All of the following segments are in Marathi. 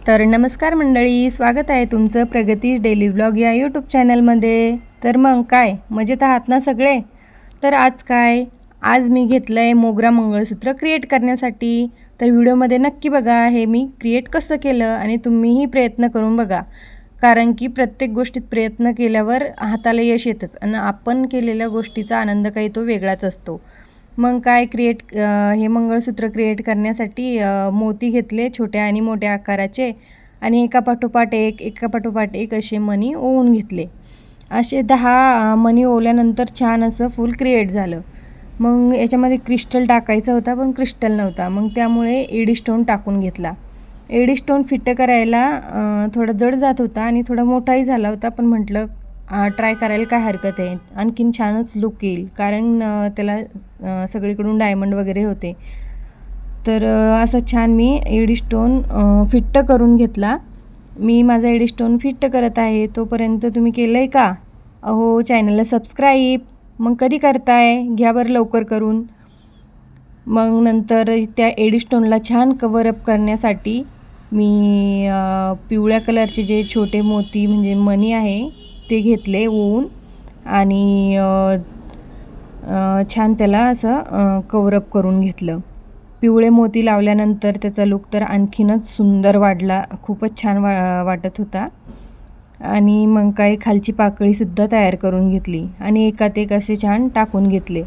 तर नमस्कार मंडळी, स्वागत आहे तुमचं प्रगतीश डेली व्लॉग या यूट्यूब चॅनलमध्ये। तर मग काय मजेत आहात ना सगळे? तर आज मी घेतलं आहे मोगरा मंगळसूत्र क्रिएट करण्यासाठी। तर व्हिडिओमध्ये नक्की बघा हे मी क्रिएट कसं केलं आणि तुम्हीही प्रयत्न करून बघा, कारण की प्रत्येक गोष्टीत प्रयत्न केल्यावर हाताला यश येतंच आणि आपण केलेल्या गोष्टीचा आनंद काही तो वेगळाच असतो। मग काय हे मंगळसूत्र क्रिएट करण्यासाठी मोती घेतले छोट्या आणि मोठ्या आकाराचे आणि एकापाठोपाठ एक असे मणी ओवून घेतले। असे 10 मणी ओवल्यानंतर छान असं फूल क्रिएट झालं। मग याच्यामध्ये क्रिस्टल टाकायचा होता पण क्रिस्टल नव्हता, मग त्यामुळे एडी स्टोन टाकून घेतला। एडी स्टोन फिट करायला थोडा जड जात होता आणि थोडा मोठाही झाला होता, पण म्हटलं ट्राय करायला काय हरकत आहे, आणखीन छानच लुक येईल, कारण त्याला सगळीकडून डायमंड वगैरे होते। तर असं छान मी एडी स्टोन फिट करून घेतला। मी माझा एडी स्टोन फिट करत आहे, तोपर्यंत तुम्ही केलं आहे का? अहो चॅनलला सबस्क्राईब मग कधी करताय? घ्या बरं लवकर करून। मग नंतर त्या एडी स्टोनला छान कवरअप करण्यासाठी मी पिवळ्या कलरचे जे छोटे मोती म्हणजे मणी आहे ते घेतले ओवून आणि छान त्याला असं कवरअप करून घेतलं। पिवळे मोती लावल्यानंतर त्याचा लुक तर आणखीनच सुंदर वाढला, खूपच छान वाटत होता। आणि मग काही खालची पाकळीसुद्धा तयार करून घेतली आणि एकात एक असे छान टाकून घेतले।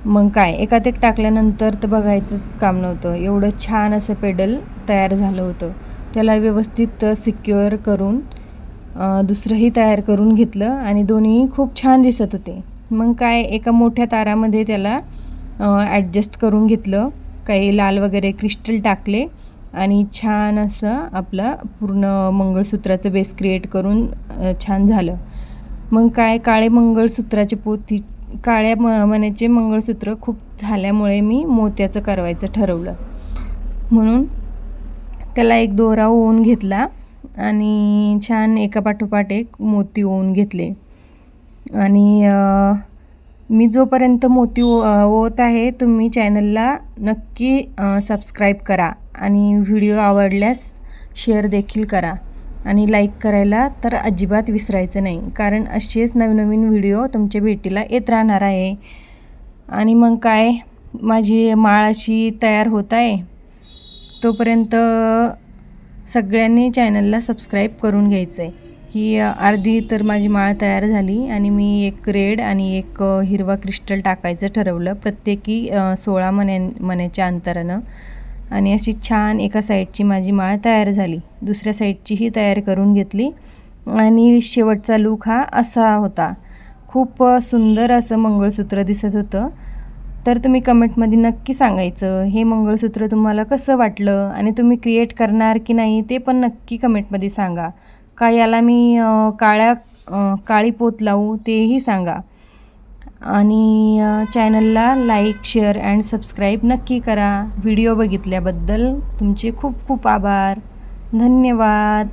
मग काय एकात एक टाकल्यानंतर तर बघायचंच काम नव्हतं, एवढं छान असं पेडल तयार झालं होतं। त्याला व्यवस्थित सिक्युअर करून दुसरंही तयार करून घेतलं आणि दोन्ही खूप छान दिसत होते। मग काय एका मोठ्या तारामध्ये त्याला ॲडजस्ट करून घेतलं, काही लाल वगैरे क्रिस्टल टाकले आणि छान असं आपलं पूर्ण मंगळसूत्राचं बेस क्रिएट करून छान झालं। मग काय काळ्या मण्याचे मंगळसूत्र खूप झाल्यामुळे मी मोत्याचं करवायचं ठरवलं, म्हणून त्याला एक दोरा ओवून घेतला आणि छान एकापाठोपाठ एक मोती ओवून घेतले। आणि मी जोपर्यंत मोती ओवत आहे तुम्ही चॅनलला नक्की सबस्क्राईब करा आणि व्हिडिओ आवडल्यास शेअर देखील करा आणि लाईक करायला तर अजिबात विसरायचं नाही, कारण असेच नवनवीन व्हिडिओ तुमच्या भेटीला येत राहणार आहे। आणि मग काय माझी माळ अशी तयार होत आहे, तोपर्यंत सगळ्यांनी चॅनलला सबस्क्राईब करून घ्यायचं आहे। ही अर्धी तर माझी माळ तयार झाली आणि मी एक रेड आणि एक हिरवा क्रिस्टल टाकायचं ठरवलं, प्रत्येकी 16 मण्याच्या अंतरानं। आणि अशी छान एका साईडची माझी माळ तयार झाली, दुसऱ्या साईडचीही तयार करून घेतली आणि शेवटचा लूक हा असा होता। खूप सुंदर असं मंगळसूत्र दिसत होतं। तर तुम्ही कमेंटमध्ये नक्की सांगायचं हे मंगळसूत्र तुम्हाला कसं वाटलं आणि तुम्ही क्रिएट करणार की नाही ते पण नक्की कमेंटमध्ये सांगा। का याला मी काळी पोत लावू तेही सांगा। आणि चॅनलला लाईक शेअर अँड सबस्क्राईब नक्की करा। व्हिडिओ बघितल्याबद्दल तुमचे खूप खूप आभार, धन्यवाद।